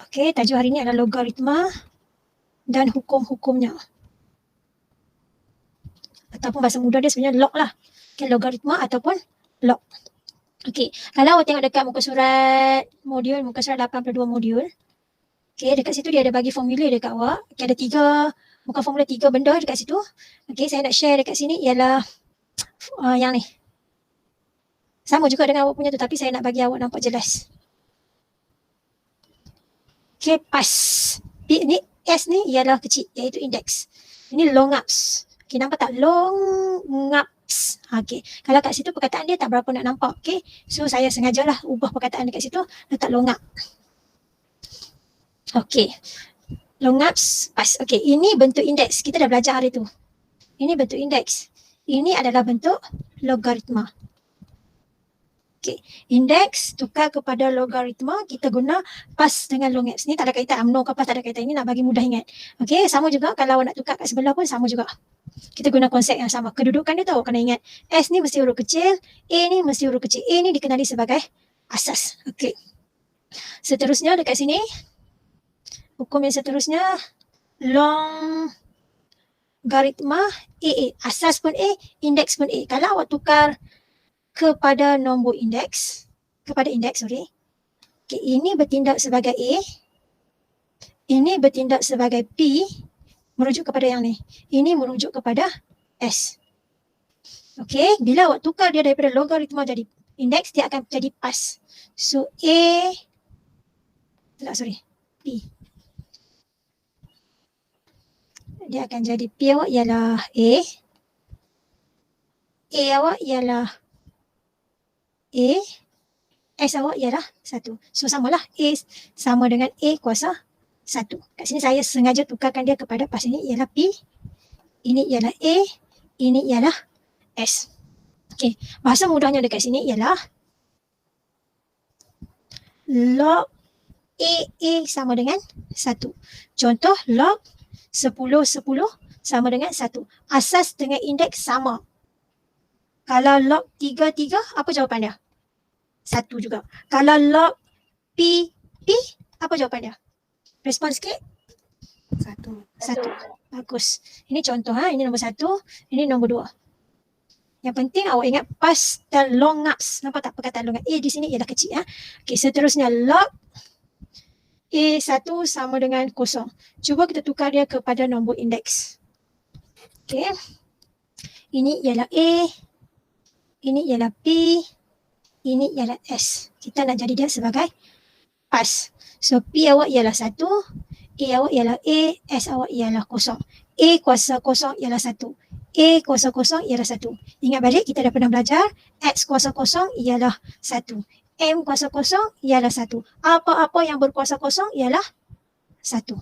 Okey, tajuk hari ini adalah logaritma dan hukum-hukumnya. Ataupun bahasa mudah dia sebenarnya log lah. Okay, logaritma ataupun log. Okey, kalau awak tengok dekat muka surat modul, muka surat 82 modul. Okey, dekat situ dia ada bagi formula dekat awak. Okay, ada bukan formula 3 benda dekat situ. Okey, saya nak share dekat sini ialah yang ni. Sama juga dengan awak punya tu, tapi saya nak bagi awak nampak jelas. Okay, pas. Ni S ni ialah kecil, iaitu indeks. Ini long ups. Okay, nampak tak? Long ups. Okay, kalau kat situ perkataan dia tak berapa nak nampak. Okay, so saya sengajalah ubah perkataan dekat situ, letak long up. Okay, long ups, pas. Okay, ini bentuk indeks. Kita dah belajar hari tu. Ini bentuk indeks. Ini adalah bentuk logaritma. Okay, indeks tukar kepada logaritma, kita guna pas dengan long ups. Ni tak ada kaitan, UMNO ke pas tak ada kaitan. Ini nak bagi mudah ingat. Okay, sama juga kalau nak tukar kat sebelah pun sama juga. Kita guna konsep yang sama. Kedudukan dia tu awak kena ingat. S ni mesti huruf kecil, A ni mesti huruf kecil. A ni dikenali sebagai asas. Okay. Seterusnya dekat sini, hukum yang seterusnya, logaritma AA. Asas pun A, indeks pun A. Kalau awak tukar kepada nombor indeks, okay, ini bertindak sebagai A, ini bertindak sebagai P, merujuk kepada yang ni. Ini merujuk kepada S. Okay, bila awak tukar dia daripada logaritma jadi indeks, dia akan jadi pas. So P. Dia akan jadi P awak ialah A awak ialah A, S awak ialah 1. So samalah, A sama dengan A kuasa 1. Kat sini saya sengaja tukarkan dia kepada pas ini ialah P, ini ialah A, ini ialah S. Okay, bahasa mudahnya dekat sini ialah log AA sama dengan 1. Contoh, log 10 sama dengan 1. Asas dengan indeks sama. Kalau log 3, apa jawapan dia? 1 juga. Kalau log P, apa jawapan dia? Respon sikit. 1. Bagus. Ini contoh, ini nombor 1, ini nombor 2. Yang penting awak ingat pas dan long ups. Nampak tak perkataan long ups? A di sini ialah kecil. Okay, seterusnya log A1 sama dengan 0. Cuba kita tukar dia kepada nombor indeks. Okay. Ini ialah A, ini ialah P, ini ialah S. Kita nak jadi dia sebagai pas. So P awak ialah 1, A awak ialah A, S awak ialah 0. A kuasa 0 ialah 1. A kuasa 0 ialah 1. Ingat balik, kita dah pernah belajar X kuasa 0 ialah 1. M kuasa 0 ialah 1. Apa-apa yang berkuasa 0 ialah 1.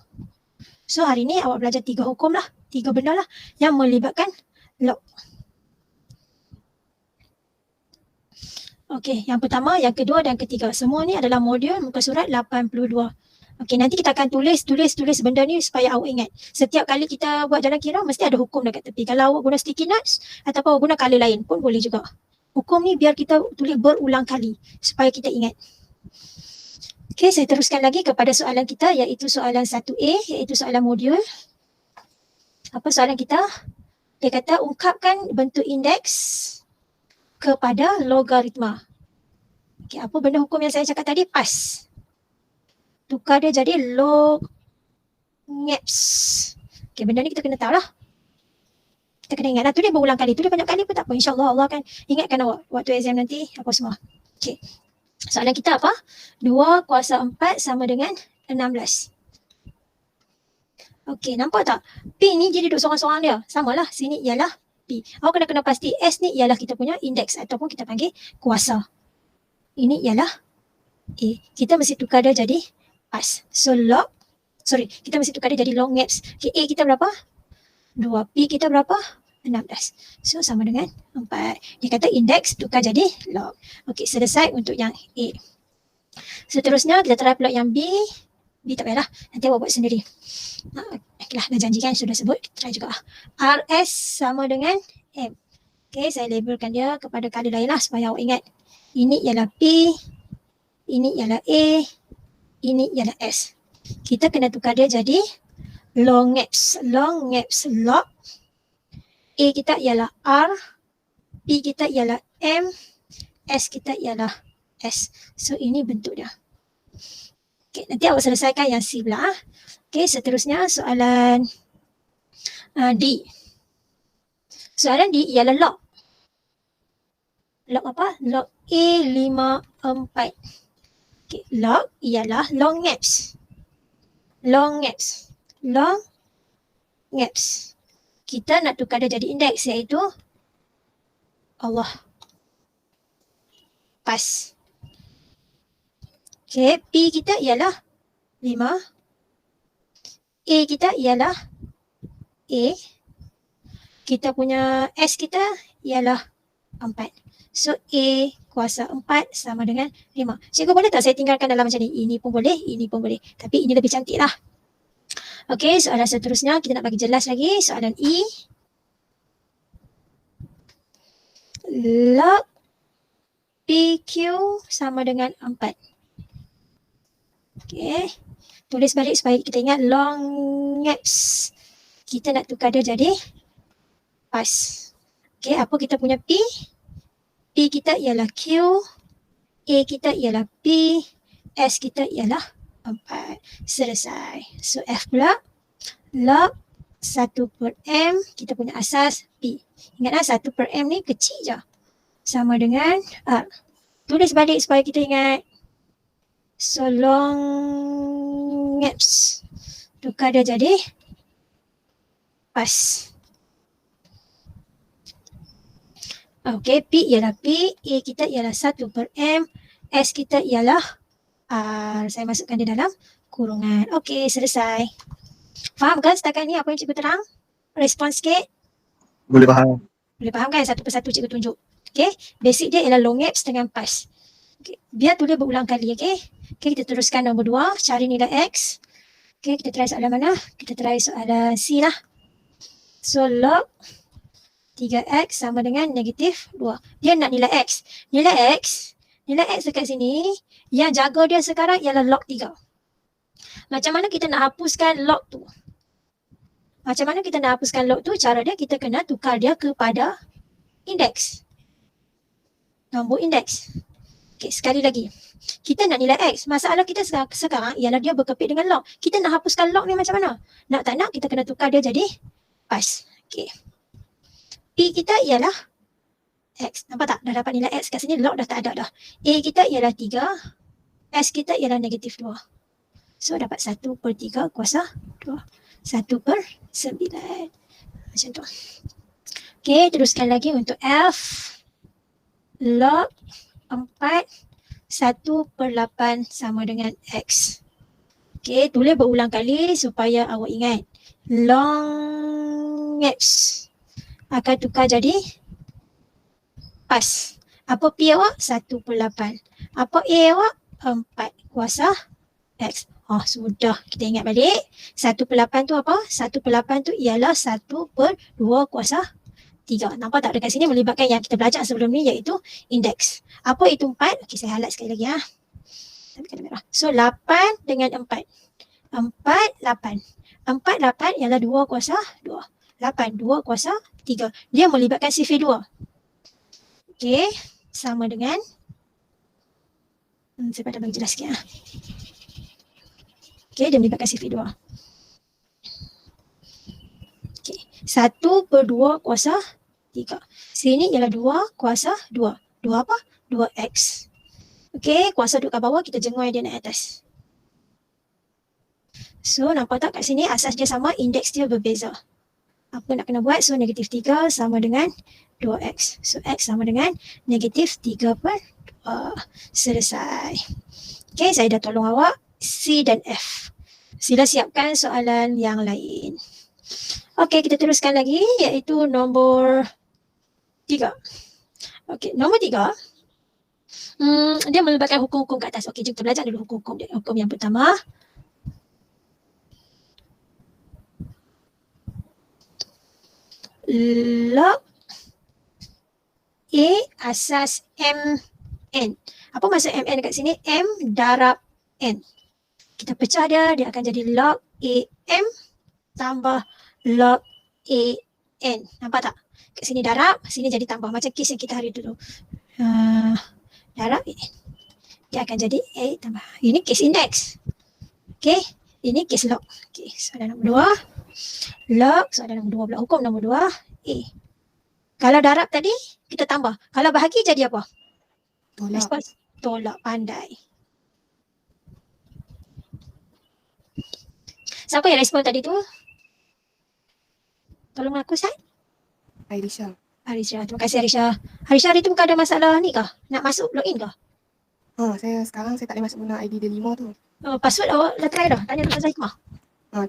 So hari ni awak belajar 3 hukum lah. 3 benda lah yang melibatkan log. Okey, yang pertama, yang kedua dan ketiga. Semua ni adalah modul muka surat 82. Okey, nanti kita akan tulis benda ni supaya awak ingat. Setiap kali kita buat jalan kira, mesti ada hukum dekat tepi. Kalau awak guna sticky notes ataupun awak guna color lain pun boleh juga. Hukum ni biar kita tulis berulang kali supaya kita ingat. Okey, saya teruskan lagi kepada soalan kita iaitu soalan 1A, iaitu soalan modul. Apa soalan kita? Dia kata ungkapkan bentuk indeks kepada logaritma. Okay, apa benda hukum yang saya cakap tadi? Pas. Tukar dia jadi log ups. Okay, benda ni kita kena tahu lah. Kita kena ingat lah. Tulis berulang kali. Tulis banyak kali pun tak apa. InsyaAllah Allah akan ingatkan awak waktu exam nanti apa semua. Okay. Soalan kita apa? 2 kuasa 4 sama dengan 16. Okay, nampak tak? P ni jadi duduk seorang-seorang dia. Samalah. Sini ialah P. Awak kena pasti S ni ialah kita punya indeks ataupun kita panggil kuasa. Ini ialah A. Kita mesti tukar dia jadi pas. So kita mesti tukar dia jadi long ups. Okay, A kita berapa? 2. P kita berapa? 16. So sama dengan 4. Dia kata indeks tukar jadi log. Okay, selesai untuk yang A. Seterusnya kita try pula yang B. B tak payahlah. Nanti awak buat sendiri. Okeylah, dah janjikan sudah sebut. Kita try juga. RS sama dengan M. Okay, saya labelkan dia kepada color lain lah supaya awak ingat. Ini ialah P. Ini ialah A. Ini ialah S. kita kena tukar dia jadi long gaps. Long gaps log. A kita ialah R, P kita ialah M, S kita ialah S. So ini bentuk dia. Okay, nanti awak selesaikan yang C pula. Okay, seterusnya soalan D. Soalan D ialah log. Log apa? Log A54. Okay, log ialah long gaps. Long gaps. Long gaps. Kita nak tukar dia jadi indeks iaitu Allah. Pas. Okay, P kita ialah 5. A kita ialah A. Kita punya S kita ialah 4. So A kuasa 4 sama dengan 5. Cikgu boleh tak saya tinggalkan dalam macam ni? Ini pun boleh, ini pun boleh. Tapi ini lebih cantik lah. Okey, soalan seterusnya kita nak bagi jelas lagi. Soalan E. Log PQ sama dengan 4. Okey. Tulis balik supaya kita ingat long gaps. Kita nak tukar dia jadi pas. Okey, apa kita punya P? P kita ialah Q, A kita ialah P, S kita ialah 4. Selesai. So F pula, log 1/M, kita punya asas P. Ingatlah 1/M ni kecil je. Sama dengan R. Tulis balik supaya kita ingat. So long gaps. Tukar dia jadi pas. Okey, P ialah P, A kita ialah 1/M, S kita ialah R. Saya masukkan di dalam kurungan. Okey, selesai. Faham kan setakat ni apa yang cikgu terang? Respon sikit. Boleh faham. Boleh faham kan? Satu persatu cikgu tunjuk. Okey, basic dia ialah long gaps dengan pas. Okay. Biar tulis berulang kali, okey. Okey, kita teruskan nombor 2, cari nilai X. Okey, kita try soalan mana? Kita try soalan C lah. So log 3x sama dengan negatif 2. Dia nak nilai x. Nilai x dekat sini, yang jaga dia sekarang ialah log 3. Macam mana kita nak hapuskan log tu? Cara dia kita kena tukar dia kepada indeks. Nombor indeks. Okay, sekali lagi. Kita nak nilai x. Masalah kita sekarang ialah dia berkepit dengan log. Kita nak hapuskan log ni macam mana? Nak tak nak kita kena tukar dia jadi pas. Okay. P kita ialah X. Nampak tak? Dah dapat nilai X kat sini. Log dah tak ada dah. A kita ialah 3. S kita ialah negatif 2. So dapat 1/3 kuasa 2. 1/9. Macam tu. Okay, teruskan lagi untuk F. Log 4. 1/8 sama dengan X. Okay, tulis berulang kali supaya awak ingat. Long gaps akan tukar jadi pas. Apa P awak? 1/8. Apa A awak? 4 kuasa X. Oh, sudah. Kita ingat balik. 1/8 tu apa? 1/8 tu ialah 1/2 kuasa 3. Nampak tak dekat sini melibatkan yang kita belajar sebelum ni iaitu indeks. Apa itu 4? Okey, saya highlight sekali lagi. So, 8 dengan 4. 4, 8. 4, 8 ialah 2 kuasa 2. 8, 2 kuasa 3. Dia melibatkan sifir 2. Okey, sama dengan saya patut bagi jelas sikit. Okey, dia melibatkan sifir 2. Okey, 1/2 kuasa 3. Sini ialah 2 kuasa 2. 2 apa? 2x. Okey, kuasa duduk kat bawah, kita jengoi dia naik atas. So, nampak tak kat sini asas dia sama, indeks dia berbeza. Apa nak kena buat? So, negatif 3 sama dengan 2x. So, x sama dengan negatif 3/2. Selesai. Okay, saya dah tolong awak. C dan F. Sila siapkan soalan yang lain. Okay, kita teruskan lagi iaitu nombor 3. Okay, nombor 3. Dia melibatkan hukum-hukum kat atas. Okay, jom kita belajar dulu hukum-hukum dia. Hukum yang pertama. Log A asas MN. Apa maksud MN dekat sini? M darab N. Kita pecah dia akan jadi log AM tambah log AN. Nampak tak? Kat sini darab, sini jadi tambah. Macam kes yang kita hari dulu. Darab AN. Dia akan jadi A tambah. Ini kes indeks. Okay. Ini kes log. Okay. Soalan nombor 2. Log. Soalan nombor 2 pula. Hukum nombor 2. A. Kalau darab tadi, kita tambah. Kalau bahagi jadi apa? Tolak. Respons. Tolak. Pandai. Siapa yang respon tadi tu? Tolong aku, Sat. Airisha. Airisha. Terima kasih, Airisha. Airisha, hari tu bukan ada masalah ni kah? Nak masuk login kah? Sekarang saya tak boleh masuk guna ID dia 5 tu. Password awak dah try dah? Tanya Dr. Zahimah.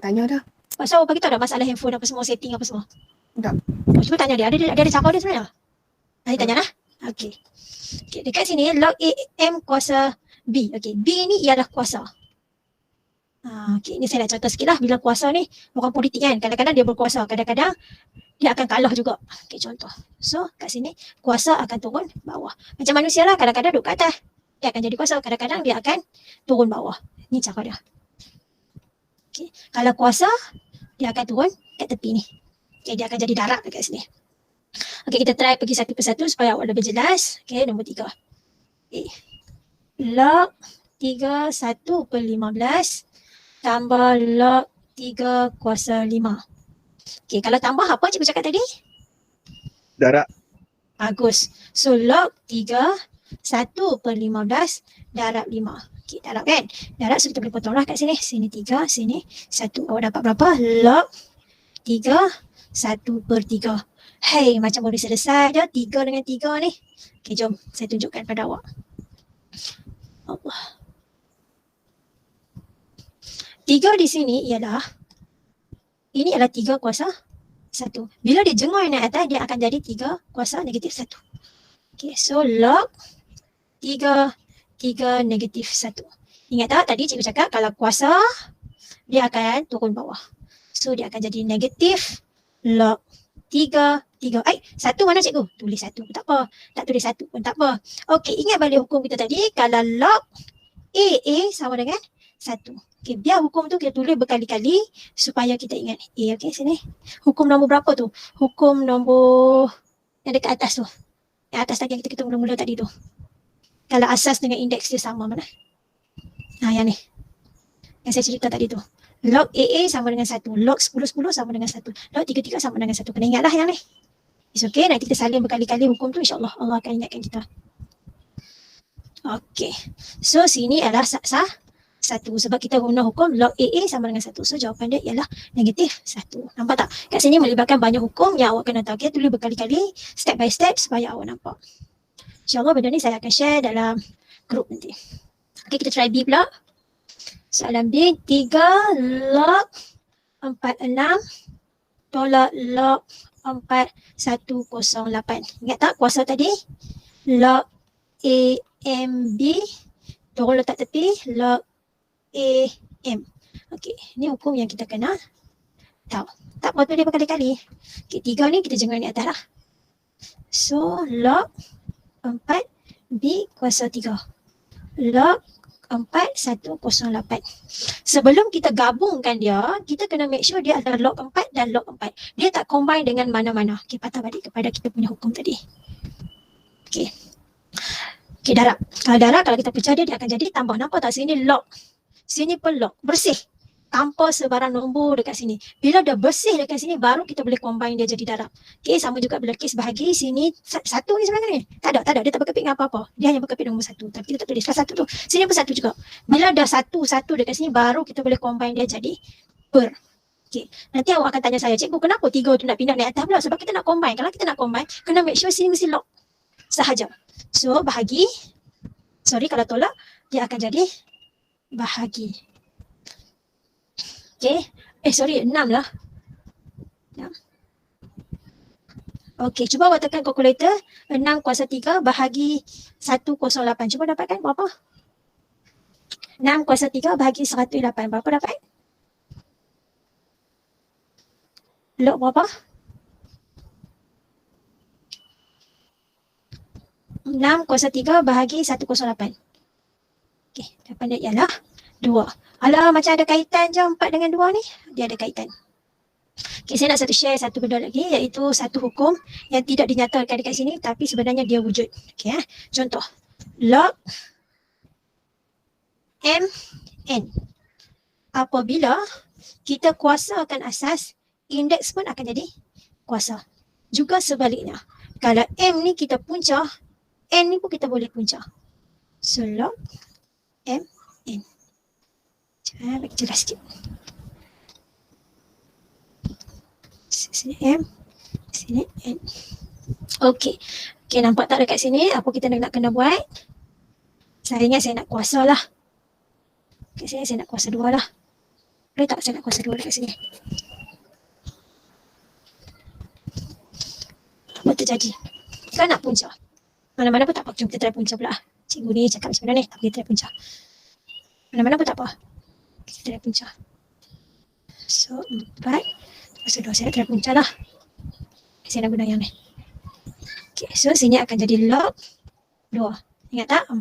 Tanya dah. Pasal awak bagi tahu dah masalah handphone apa semua, setting apa semua? Tak. Cuba tanya dia. Dia ada cakap dia sebenarnya? Nanti tanya lah. Okay. Okay. Dekat sini, log AM kuasa B. Okay. B ni ialah kuasa. Okay. Ini saya nak contoh sikit lah. Bila kuasa ni, orang politik kan. Kadang-kadang dia berkuasa. Kadang-kadang dia akan kalah juga. Okay, contoh. So, kat sini, kuasa akan turun bawah. Macam manusia lah. Kadang-kadang duduk kat atas. Dia akan jadi kuasa. Kadang-kadang dia akan turun bawah. Ni cara dia. Okay. Kalau kuasa, dia akan turun kat tepi ni. Okay, dia akan jadi darab dekat sini. Okay, kita try pergi satu persatu supaya awak lebih jelas. Okay, nombor 3. Okay. Log 3 1 per 15 tambah log 3 kuasa 5. Okay, kalau tambah apa cikgu cakap tadi? Darab. Bagus. So, log 3 1 per 15 darab 5. Okay, darab kan? Darab, so kita boleh potonglah kat sini. Sini 3, sini 1. Awak dapat berapa? Log 3 1 per 3. Hey, macam boleh selesai je 3 dengan 3 ni. Okay, jom saya tunjukkan pada awak. Allah. 3 di sini ialah, ini adalah 3 kuasa 1. Bila dia jengoi naik atas, dia akan jadi 3 kuasa negatif 1. Okay, so log 3 negatif 1. Ingat tak tadi cikgu cakap kalau kuasa, dia akan turun bawah. So dia akan jadi negatif log 3. 1 mana cikgu? Tulis 1 pun tak apa. Tak tulis 1 pun tak apa. Okey, ingat balik hukum kita tadi. Kalau log AA sama dengan 1. Okey, biar hukum tu kita tulis berkali-kali supaya kita ingat. A, okey, sini. Hukum nombor berapa tu? Hukum nombor yang dekat atas tu. Yang atas tadi yang kita mula-mula tadi tu. Kalau asas dengan indeks dia sama mana? Yang ni. Yang saya cerita tadi tu. Log AA sama dengan 1. Log 10-10 sama dengan 1. Log 3-3 sama dengan 1. Kena ingatlah yang ni. It's okay. Nanti kita salin berkali-kali hukum tu. InsyaAllah Allah akan ingatkan kita. Okay. So sini adalah sah 1. Sebab kita guna hukum log AA sama dengan 1. So jawapan dia ialah negatif 1. Nampak tak? Kat sini melibatkan banyak hukum yang awak kena tahu. Okay, tulis berkali-kali. Step by step supaya awak nampak. InsyaAllah benda ni saya akan share dalam grup nanti. Okay, kita try B pula. Soalan B, 3 log 46 tolak log 4108. Ingat tak kuasa tadi? Log AMB turun letak tepi, log AM. Okey, ni hukum yang kita kena tahu. Tak perlu tulis berkali-kali. Okey, 3 ni kita jenguk ni atas lah. So, log 4B kuasa 3. Log 4108. Sebelum kita gabungkan dia, kita kena make sure dia ada log 4 dan log 4. Dia tak combine dengan mana-mana. Okay, patah balik kepada kita punya hukum tadi. Okay. Okay, darab. Kalau darab, kalau kita pecah dia, dia akan jadi tambah. Nampak tak? Sini log. Sini pun log. Bersih. Tanpa sebarang nombor dekat sini. Bila dah bersih dekat sini, baru kita boleh combine dia jadi darab. Okay, sama juga bila kes bahagi. Sini, 1 ni sebenarnya ni. Tak ada. Dia tak berkepit dengan apa-apa. Dia hanya berkepit nombor 1. Tapi kita tak tulis. Kalau 1 tu, sini pun 1 juga. Bila dah 1 dekat sini, baru kita boleh combine dia jadi per. Okay. Nanti awak akan tanya saya, cikgu kenapa 3 tu nak pindah naik atas pula? Sebab kita nak combine. Kalau kita nak combine, kena make sure sini mesti log sahaja. So, bahagi. Sorry, kalau tolak, dia akan jadi bahagi. Okay. 6 lah. 6. Okay, cuba awak tekan kalkulator. 6 kuasa 3 bahagi 108. Cuba dapatkan berapa? 6 kuasa 3 bahagi 108. Berapa dapat? Log berapa? 6 kuasa 3 bahagi 108. Okay, jawapan dia ialah 2. Alah, macam ada kaitan je 4 dengan 2 ni. Dia ada kaitan. Okay, saya nak share satu benda lagi, iaitu satu hukum yang tidak dinyatakan dekat sini tapi sebenarnya dia wujud. Okay, contoh. Log MN. Apabila kita kuasakan asas, indeks pun akan jadi kuasa. Juga sebaliknya. Kalau M ni kita punca, N ni pun kita boleh punca. So, log MN. Bagi jelas sikit. Sini M, sini N. Okey. Okey, nampak tak dekat sini apa kita nak kena buat? Saya ingat saya nak kuasa lah. Dekat sini saya nak kuasa 2 lah. Boleh tak saya nak kuasa 2 dekat sini? Apa terjadi? Kan nak punca. Mana-mana pun tak apa. Jom kita try punca pula. Cikgu ni cakap macam mana ni? Tak boleh try punca. Mana-mana pun tak apa. Kita try punca. So, 4. Lepas tu 2 saya nak try punca lah. Saya nak guna yang ni. Okay, so sini akan jadi log 2. Ingat tak? 4.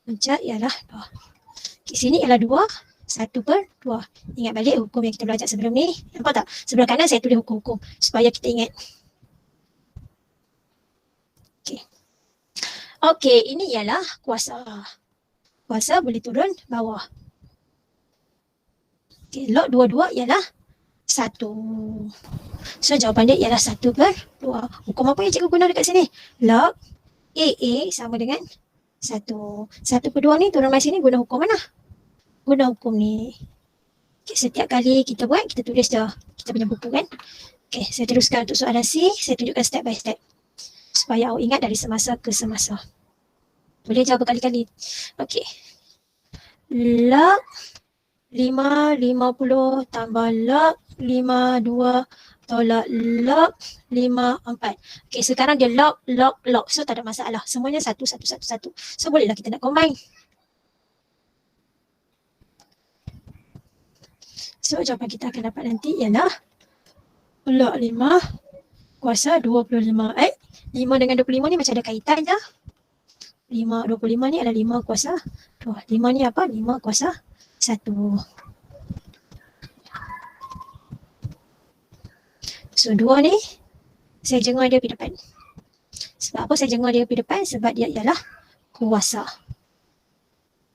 Punca ialah 2. Okay, sini ialah 2. 1/2. Ingat balik hukum yang kita belajar sebelum ni. Nampak tak? Sebelah kanan saya tulis hukum-hukum supaya kita ingat. Okey, ini ialah kuasa. Kuasa boleh turun bawah. Okey, log 2/2 ialah 1. So, jawapan dia ialah 1/2. Hukum apa yang cikgu guna dekat sini? Log AA sama dengan 1. 1/2 ni turun mari sini guna hukum mana? Guna hukum ni. Okay, setiap kali kita buat, kita tulis dah. Kita punya buku kan? Okay, saya teruskan untuk soalan C. Saya tunjukkan step by step. Supaya awak ingat dari semasa ke semasa. Boleh jawab berkali-kali. Okey. Log 5/50 tambah log 5/2 tolak log 5/4. Okey, sekarang dia log. So tak ada masalah. Semuanya 1. So bolehlah kita nak combine. So jawapan kita akan dapat nanti ialah log 5 kuasa 25. 5 dengan 25 ni macam ada kaitan je. 25 ni adalah 5 kuasa 2. 5 ni apa? 5 kuasa 1. So 2 ni saya jengah dia pergi depan. Sebab apa saya jengah dia pergi depan? Sebab dia ialah kuasa.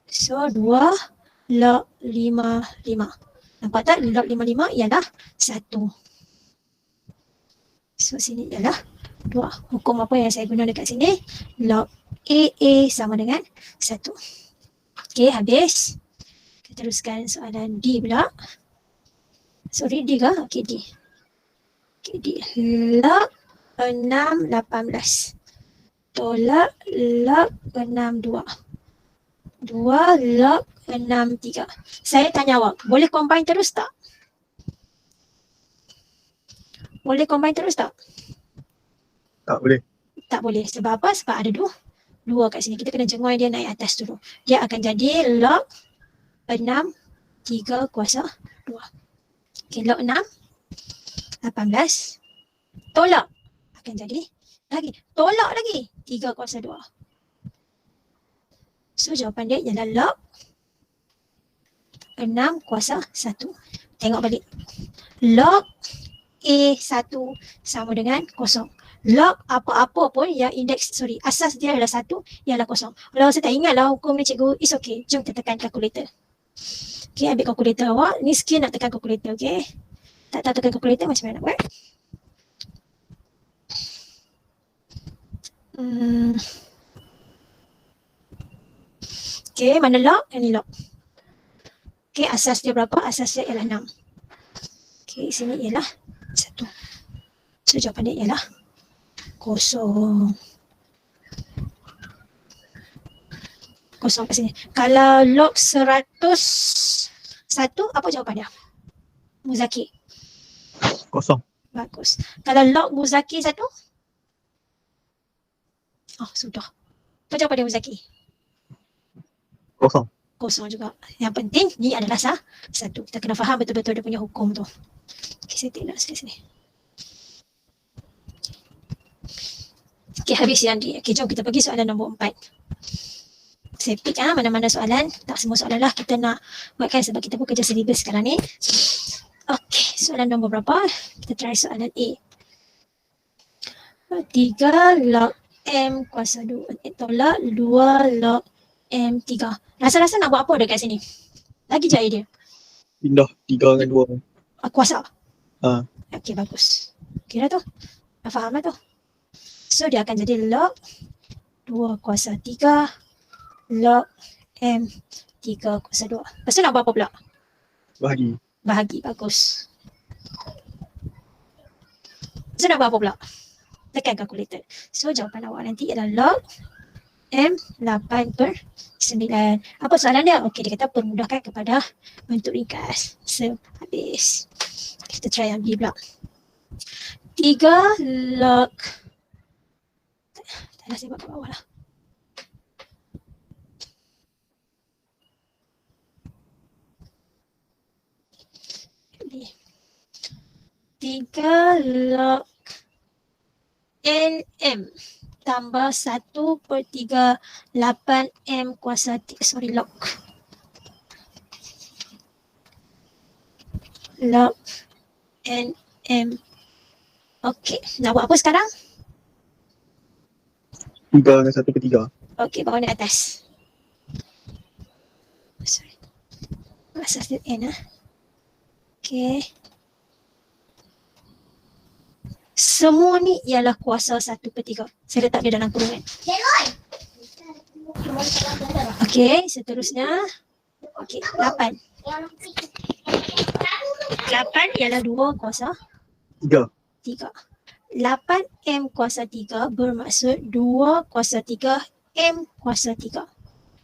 So 2 log 5. Nampak tak? Log 55 ialah 1. So sini ialah 2. Hukum apa yang saya guna dekat sini? Log AA sama dengan 1. Okey, habis. Kita teruskan soalan D pula. Sorry, D ke? Okey, D. Okey, D. Log 6/18 tolak log 6/2. 2 log 6/3. Saya tanya awak, boleh combine terus tak? Boleh combine terus tak? Tak boleh. Tak boleh. Sebab apa? Sebab ada 2 kat sini. Kita kena jengoi dia naik atas dulu. Dia akan jadi log 6/3 kuasa 2. Okay, log 6 18 tolak akan jadi lagi. Tolak lagi 3 kuasa 2. So jawapan dia ialah log 6 kuasa 1. Tengok balik. Log A1 sama dengan 0. Log apa-apa pun yang asas dia adalah 1, ialah 0. Kalau saya tak ingat lah hukum ni cikgu, it's okay. Jom kita tekan kalkulator. Okay, ambil kalkulator awak. Ni skill nak tekan kalkulator, okay. Tak tahu tekan kalkulator macam mana nak buat. Okay, mana log? Ini log. Okay, asas dia berapa? Asas dia ialah 6. Okay, sini ialah 1. So jawapan dia ialah 0. 0 kat sini. Kalau log 101, apa jawapan dia? Muzaki. 0. Bagus. Kalau log Muzaki 1? Oh, sudah. Apa jawapan dia Muzaki? 0. 0 juga. Yang penting ni adalah 1. Kita kena faham betul-betul dia punya hukum tu. Okay, saya tengok sini. Okay, habis yang D. Okay, jom kita pergi soalan nombor 4. Saya pick mana-mana soalan. Tak semua soalan lah kita nak buatkan sebab kita pun kerja syllabus sekarang ni. Okey, soalan nombor berapa? Kita try soalan A. 3 log M kuasa 2 tolak 2 log M3. Rasa-rasa nak buat apa dekat sini? Lagi je idea. Pindah 3 dengan 2. Kuasa. Ha. Okey, bagus. Kira tu. Dah faham lah tu. So dia akan jadi log 2 kuasa 3 log M 3 kuasa 2. Lepas tu nak buat apa pula? Bahagi. Bahagi, bagus. So nak buat apa pula? Tekan calculator. So jawapan awak nanti ialah log M 8 per 9. Apa soalan dia? Okey, dia kata permudahkan kepada bentuk ringkas. So habis. Kita try yang B pula. 3 log. Tak saya buat kat bawah lah. B. 3 log NM tambah 1 per 3 8M kuasa 3, log NM. Okey, nak buat apa sekarang? 3 dengan 1 per 3. Okey, bawa naik atas. Sorry. Asas dia N . Okey. Semua ni ialah kuasa 1 per 3. Saya letak dia dalam kurungan. Okey, seterusnya. Okey, 8. 8 ialah 2 kuasa 3. 3. 8M kuasa 3 bermaksud 2 kuasa 3 M kuasa 3.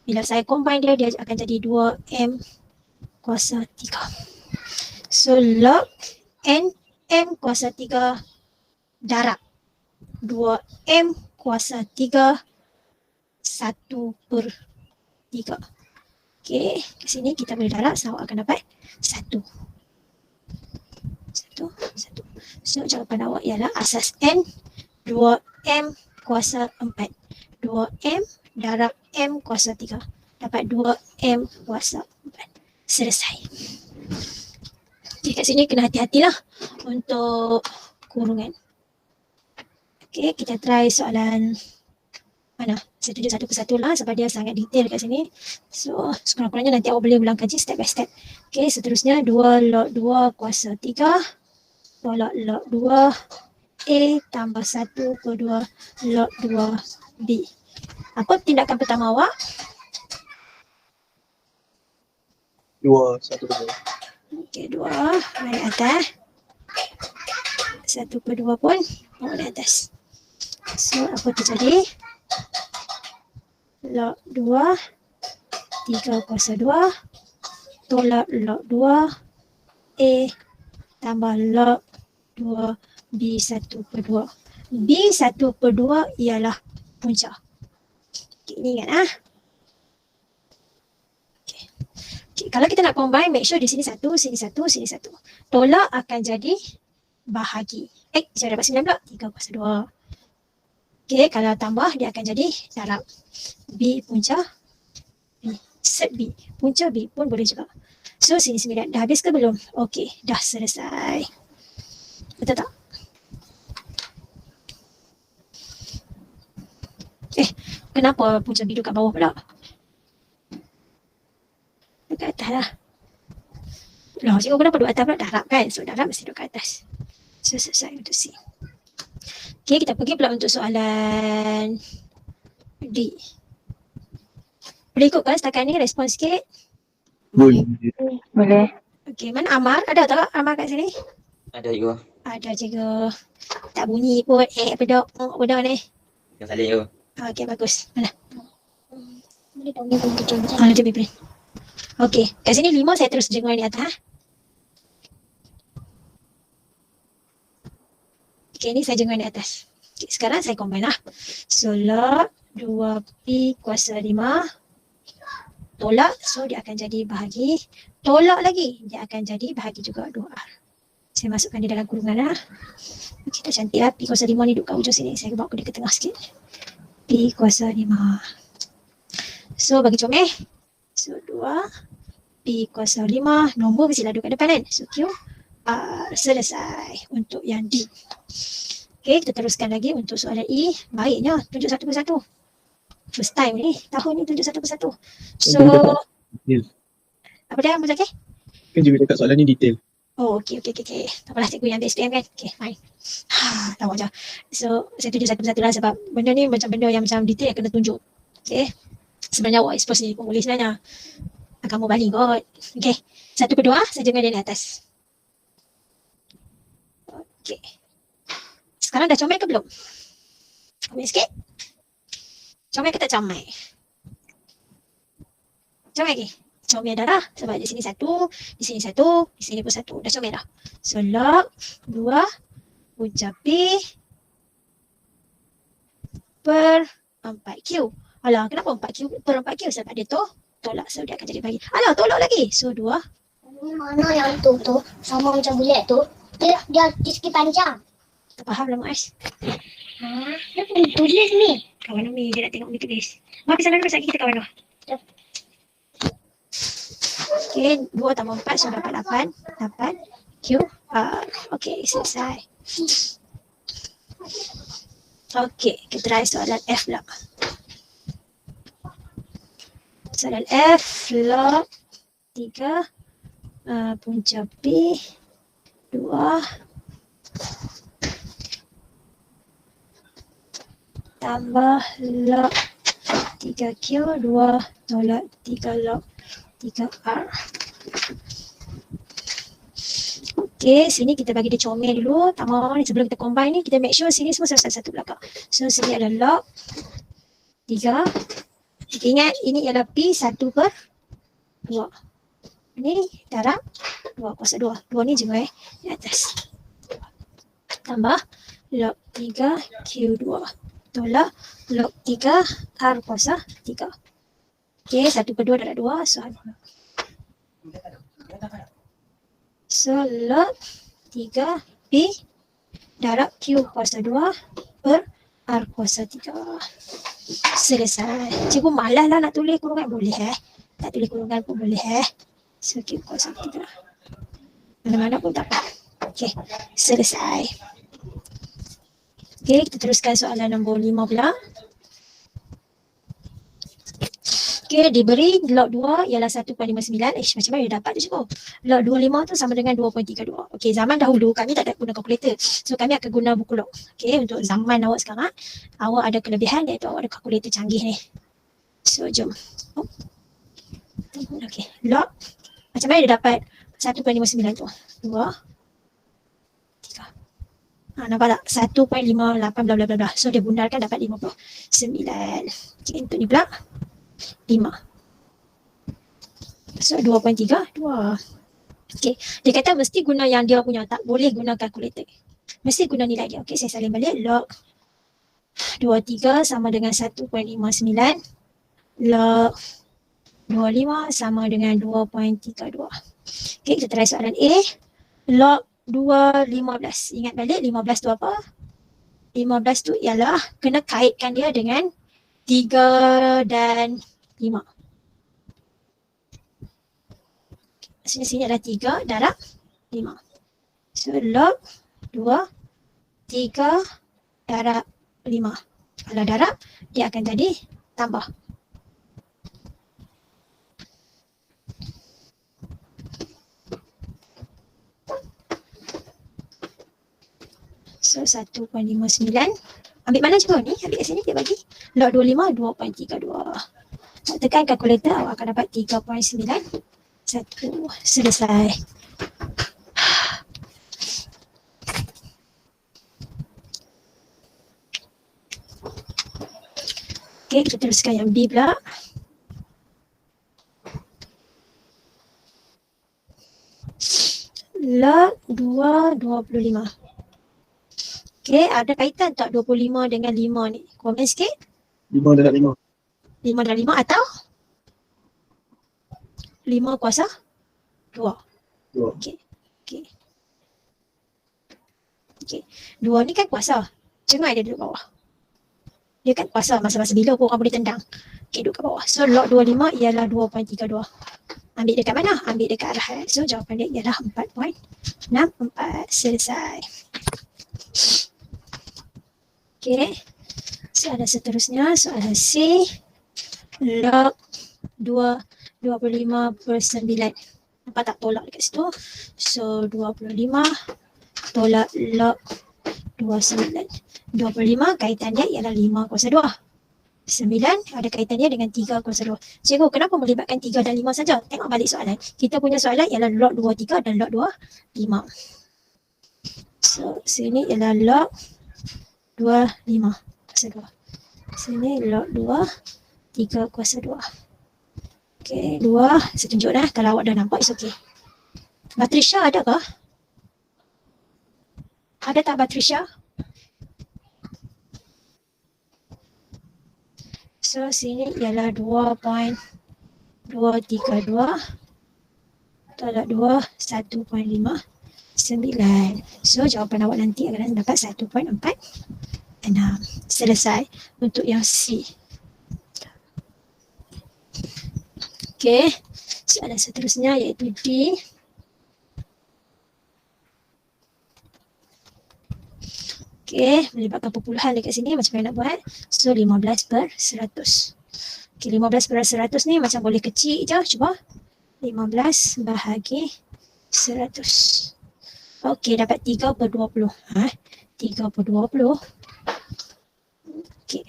Bila saya combine dia, dia akan jadi 2M kuasa 3. So log N M kuasa 3 darab 2M kuasa 3 1 per 3. Okey, ke sini kita boleh darab, so awak akan dapat 1. 1. So jawapan awak ialah asas N 2M kuasa 4. 2M darab M kuasa 3. Dapat 2M kuasa 4. Selesai. Okay, kat sini kena hati-hatilah untuk kurungan. Okay, kita try soalan mana? Saya tunjuk satu persatu lah sebab dia sangat detail kat sini. So, sekurang-kurangnya nanti awak boleh ulang kaji step by step. Okay, seterusnya 2 log 2 kuasa 3 tolak log 2 A tambah 1 per 2 log 2 B. Apa tindakan pertama awak? 2, 1 per 2. Okey, 2 naik atas. 1 per 2 pun bawa naik atas. So, apa terjadi? Log 2 3 kuasa 2 tolak log 2 A tambah log 2 B 1 per 2. B 1 per 2 ialah punca. Okay, ini ingat . Okay, kalau kita nak combine, make sure di sini 1, sini 1, sini 1. Tolak akan jadi bahagi. Saya dapat 9 pula. 3 kuasa 2. Okay, kalau tambah dia akan jadi darab. B punca B. Set B. Punca B pun boleh juga. So sini 9. Dah habis ke belum? Okay, dah selesai. Betul tak? Kenapa punca B duduk kat bawah pula? Dekat atas lah. Loh, cikgu kenapa duduk atas pula? Darab kan? So darab mesti duduk kat atas. So selesai untuk C. Okay, kita pergi pula untuk soalan D. Boleh ikut kan setakat ni respon sikit? Boleh. Boleh. Okay, mana Amar? Ada tak Amar kat sini? Ada cikgu. Ada cikgu. Tak bunyi pun. Pedok. Pedok ni. Yang salin cikgu. Okay, bagus. Mana? Boleh tak boleh kerja macam Lebih boleh. Okay, kat sini 5 saya terus jenguk ni atas. Okay, ni saya jenguk ni atas. Okay, sekarang saya combine lah. So, log 2P kuasa 5. Tolak, so dia akan jadi bahagi. Tolak lagi, dia akan jadi bahagi juga 2R. Saya masukkan dia dalam kurungan lah. Okay, dah cantik lah. P kuasa 5 ni duduk kat ujung sini. Saya bawa dia ke tengah sikit. P kuasa 5. So bagi comel. So 2 P kuasa 5. Nombor mesti ladu kat depan kan. So Q selesai untuk yang D. Okay, kita teruskan lagi untuk soalan E. Baiknya tunjuk satu persatu. First time ni, tahun ni tunjuk satu persatu. So Detail. apa dia Muzakir? Kan juga dekat soalan ni detail. Oh, okey. Tak apalah, cikgu yang ambil SPM kan. Okey, fine. Tahu je. So, saya tunjuk satu-satu lah sebab benda ni macam benda yang macam detail yang kena tunjuk. Okey. Sebenarnya awak expose ni pun boleh sebenarnya. Kamu balik kot. Okey. 1/2 saya jangan dia di atas. Okey. Sekarang dah comel ke belum? Comel sikit. Comel ke tak comel? Comel lagi? Comel dah lah. Sebab di sini 1, di sini 1, di sini pun 1. Dah comel dah. So log 2 punca P per 4Q. Alah, kenapa 4Q per 4Q? Sebab dia tolak. So dia akan jadi bagi. Alah, tolak lagi. So 2. Mana yang tu sama macam bulat tu. Dia segi panjang. Tak faham lah Muaz. Dia pun tulis ni. Kawan Umi, dia nak tengok Umi tulis. Mak pisah dulu pasal kita kawan tu. Okay, 2 tambah 4 so dapat 8. 8 Q R. Okay, selesai. Okay, kita try soalan F pula. Soalan F log 3 punca P 2 tambah log 3Q 2 tolak 3 log 3R. Okay, sini kita bagi dia comel dulu. Tambah ni sebelum kita combine ni, kita make sure sini semua satu belakang. So, sini ada log 3. Kita ingat ini ialah P 1/2. Ini darab 2 kuasa 2. 2 ni juga di atas. Tambah log 3 Q2 tolak log 3 R kuasa 3. Okay, 1/2 darab 2. So log 3 P darab Q kuasa 2 per R kuasa 3. Selesai. Cikgu malas lah nak tulis kurungan. Boleh tak tulis kurungan pun boleh So Q kuasa 3. Mana-mana pun tak apa. Okay, selesai. Okay, kita teruskan soalan nombor 5 pula. Okay, diberi log 2 ialah 1.59. Macam mana dia dapat tu cikgu? Log 25 tu sama dengan 2.32. Okay, zaman dahulu kami tak ada guna kalkulator. So, kami akan guna buku log. Okay, untuk zaman awak sekarang, awak ada kelebihan iaitu awak ada kalkulator canggih ni. So, jom. Okay, log. Macam mana dia dapat 1.59 tu? 2, 3. Nampak tak? 1.58 bla bla bla bla. So, dia bundarkan dapat 59. Okay, untuk ni pula. 5. So 2.3 2. Okay, dia kata mesti guna yang dia punya, tak boleh guna kalkulator. Mesti guna nilai dia. Okay, saya salin balik. Log 23 sama dengan 1.59. Log 25 sama dengan 2.32. Okay, kita try soalan A. Log 2.15. Ingat balik 15 tu apa? 15 tu ialah kena kaitkan dia dengan 3 dan 5. Sini adalah 3 darab 5. So log 2 3 darab 5. Kalau darab dia akan jadi tambah. So 1.59. Ambil mana cikgu ni? Ambil kat sini dia bagi. Log 25 2.32. Tekan kalkulator awak akan dapat 3.9. 1. Selesai. Okay, kita teruskan yang B pula. Log 2.25. Okay, ada kaitan tak 25 dengan 5 ni? Komen sikit. 5 darab 5. 5 darab 5 atau 5 kuasa 2. 2. Okay. 2 ni kan kuasa. Jangan dia duduk bawah. Dia kan kuasa masa-masa bila pun orang boleh tendang. Okey, duduk kat bawah. So log 25 ialah 2.32. Ambil dekat mana? Ambil dekat arah. So jawapan dia ialah 4.64. Selesai. Okey. Soalan seterusnya, soalan C. Log 25/9. Nampak tak tolak dekat situ? So 25 tolak log 29. 25 kaitan dia ialah 5/2. 9 ada kaitan dia dengan 3/2. Cikgu, kenapa melibatkan 3 dan 5 saja? Tengok balik soalan. Kita punya soalan ialah log 23 dan log 25. So sini ialah log 25/2. Sini log 3/2. Okey, 2. Saya tunjuk dah. Kalau awak dah nampak, it's okay. Batrisha ada ke? Ada tak Batrisha? So sini ialah 2.232 tolak 2, 1.59. So jawapan awak nanti akan dapat 1.46. Selesai untuk yang C. Okey, soalan seterusnya iaitu D. Okey, melibatkan perpuluhan dekat sini macam mana nak buat? So 15/100. Okey, 15/100 ni macam boleh kecil je. Cuba 15 bahagi 100. Okey, dapat 3/20. 3/20. Okey.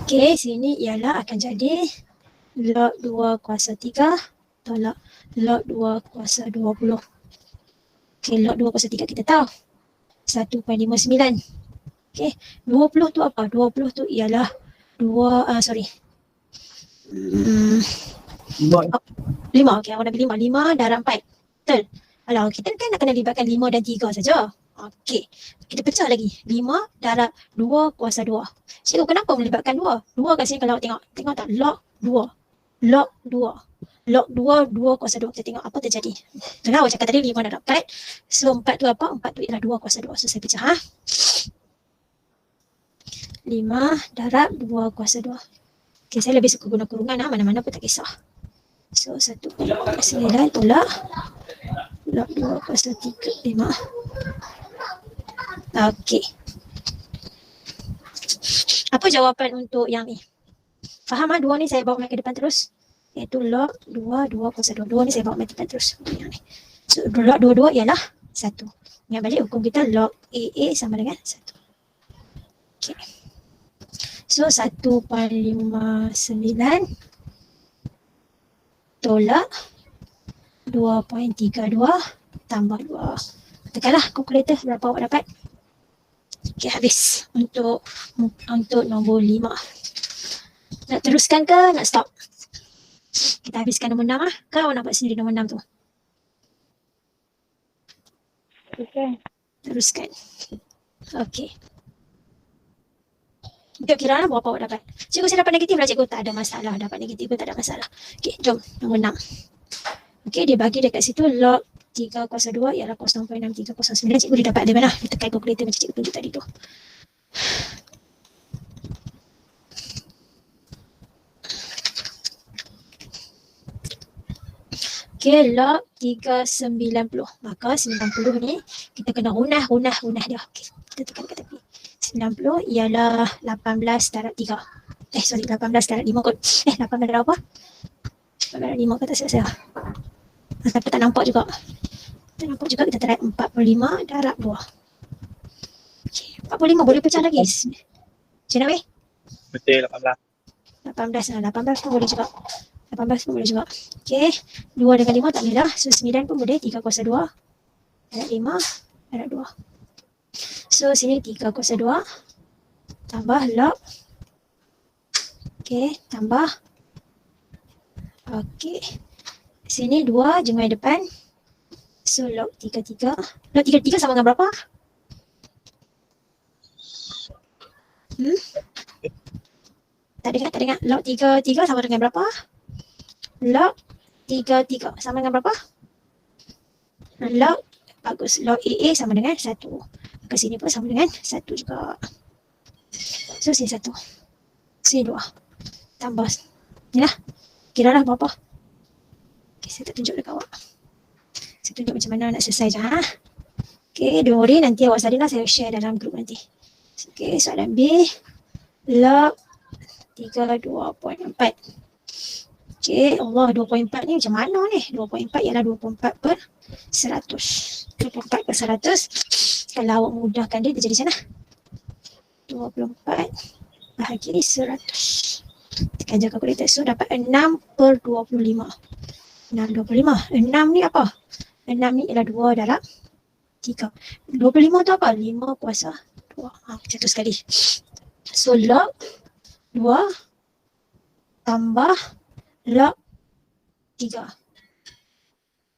Okey, sini ialah akan jadi log 2/3 tolak log 2/20. Okey, log 2/3 kita tahu 1.59. Okey, 20 tu apa? 20 tu ialah 5. 5. Okey, awak nak 5 darab 4. Betul. Alah, kita kan nak kena libatkan 5 dan 3 saja. Okey, kita pecah lagi. 5 darab 2/2. Cikgu, kenapa melibatkan 2? 2 kat sini kalau awak tengok. Tengok tak? Log 2. Log 2. Log 2, 2/2. Kita tengok apa terjadi. Itulah awak cakap tadi 5 darab 4. So 4 tu apa? 4 tu ialah 2/2. So saya pecah. 5 darab 2/2. Okay, saya lebih suka guna kurungan. Mana-mana pun tak kisah. So 1.9 tolak log 2/3. 5. Okey. Apa jawapan untuk yang ni? Faham 2 ni saya bawa main ke depan terus. Iaitu log 2/2. 2 ni saya bawa main ke depan terus. Yang ni. So log 2 ialah 1. Ingat balik hukum kita log AA sama dengan 1. Okey. So 1.59 tolak 2.32 tambah 2. Tekanlah kalkulator berapa awak dapat. Okey, habis untuk nombor 5. Nak teruskan ke nak stop? Kita habiskan nombor 6 lah. Kan awak nak buat sendiri nombor 6 tu? Okay. Teruskan. Okey. Untuk kiraan berapa awak dapat? Cikgu, saya dapat negatif lah cikgu. Tak ada masalah. Dapat negatif pun tak ada masalah. Okey, jom. Nombor 6. Okey, dia bagi dekat situ log 3/2 ialah 0.6309. Cikgu dia dapat dari mana? Dia tekan kalkulator macam cikgu tunjuk tadi tu. Okey, log 390. Maka 90 ni kita kena runah dia. Okey, kita tekan kat tepi. 90 ialah 18 darab 3. 18 darab 5 kot. 18 darab apa? 18 darab 5 kot, tak silap saya. Tapi tak nampak juga. Tak nampak juga, kita try 45 darab 2. Okey, 45 boleh pecah lagi. Macam mana weh? Betul 18. 18 pun boleh juga. 18 pun boleh juga. Okey, 2 dengan 5 tak boleh dah. So 9 pun boleh. 3/2 darab 5 darab 2. So sini 3/2 tambah log. Okey, tambah. Okey. Sini 2 jumlah depan. So log 33. Log 33 sama dengan berapa? Tak dengar. Log 33 sama dengan berapa? Log 33 sama dengan berapa? Log, bagus. Log AA sama dengan 1. Ke sini pun sama dengan 1 juga. So sini 1. Sini 2. tambah. Ni lah. Kira lah berapa. Okay, saya tak tunjuk dekat awak. Saya tunjuk macam mana nak selesai je. Ha? Okay, don't worry. Nanti awak salin lah. Saya share dalam grup nanti. Okay, soalan B. Log 3, 2.4. Okay, Allah 2.4 ni macam mana ni? 2.4 ialah 24 per 100. 24 per 100. Kalau awak mudahkan dia jadi macam mana? 24 bahagi 100. Tekan je kalkulator. So dapat 6 per 25. 6 ni apa? 6 ni ialah 2 darab 3. 25 tu apa? 5 kuasa 2. Macam tu sekali. So log 2 tambah log 3.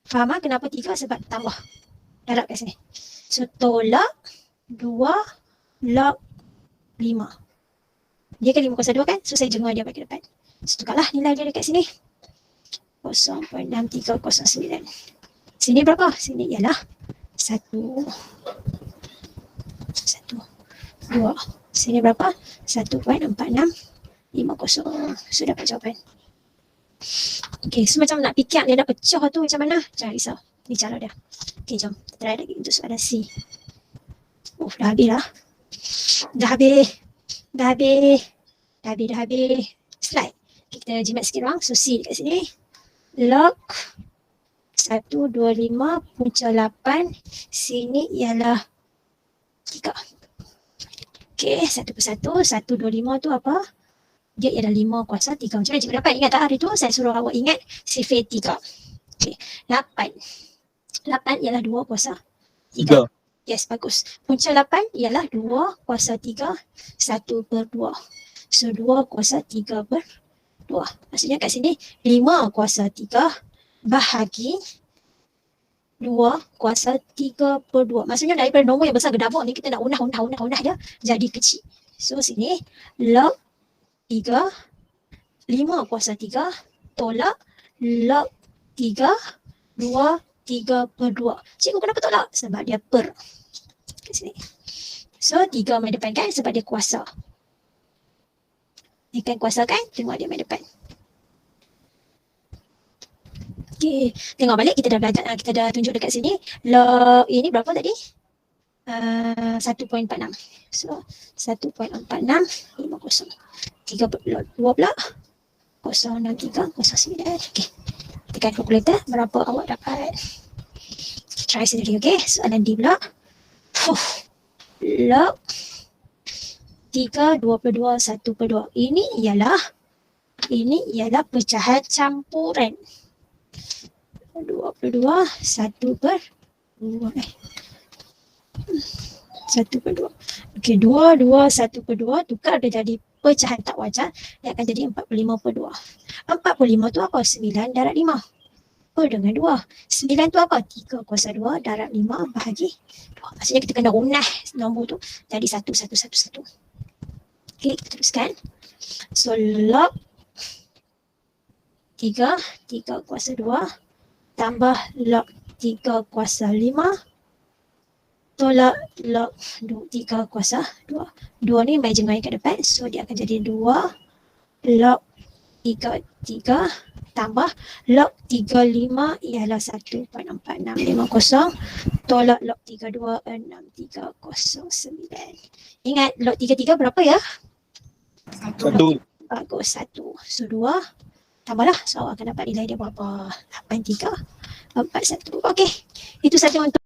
Faham tak kenapa 3? Sebab tambah. Darab kat sini. So tolak 2 log 5. Dia kan 5 kuasa 2 kan? So saya jengah dia bagi depan. So tukarlah nilai dia dekat sini. 0.6309. Sini berapa? Sini ialah 1. 2. Sini berapa? 1.4650. So dapat jawapan. Okay, so macam nak fikir dia nak pecah tu macam mana? Jangan risau. Ni cara dia. Okay, jom. Try lagi untuk soalan C. Dah habis lah. Dah habis. Slide. Kita jimat sikit orang. So C dekat sini. Log 125.8. Sini ialah 3. Okay, 1 per 1. 125 tu apa? Dia ialah 5 kuasa 3. Macam mana cikgu dapat? Ingat tak hari tu saya suruh awak ingat sifir 3. Okay, 8. 8 ialah 2 kuasa 3. 3. Yes, bagus. Punca 8 ialah 2 kuasa 3, 1 per 2. So 2 kuasa 3 per 2. Maksudnya kat sini 5 kuasa 3 bahagi 2 kuasa 3 per 2. Maksudnya daripada nombor yang besar gedabuk ni kita nak unah dia jadi kecil. So sini log 3, 5 kuasa 3 tolak log 3, 2, 3 per 2. Cikgu kenapa tolak? Sebab dia per. Kat sini. So 3 main depan kan sebab dia kuasa. Ni kan kuasa kan? Tengok dia main depan. Okay. Tengok balik kita dah belajar. Kita dah tunjuk dekat sini. Log ini berapa tadi? 1.46. So 1.46 50. 3 per 2 pula. 063 09. Okay. Tekan kalkulator. Berapa awak dapat? Try sendiri. Okay. Soalan D pula. Log 3, 22, 1 per 2. Ini ialah pecahan campuran. 22, 1 per 2. 1 per 2. Okey, 2, 2, 1 per 2 tukar dia jadi pecahan tak wajar. Dia akan jadi 45 per 2. 45 tu apa? 9 darab 5. Per dengan 2. 9 tu apa? 3 kuasa 2 darab 5 bahagi 2. Maksudnya kita kena unah nombor tu jadi 1, 1, 1, 1. Okey, kita teruskan. So, log 3, 3 kuasa 2 tambah log 3 kuasa 5 tolak log 3 kuasa 2. 2 ni main jengah ke depan. So, dia akan jadi 2 log 3 tambah log 35 ialah 1.4650 tolak log 32 6309. Ingat log 33 berapa ya? 1. Bagus, 1. So 2 tambahlah. So awak akan dapat nilai dia berapa? 8341. Okey. Itu saja untuk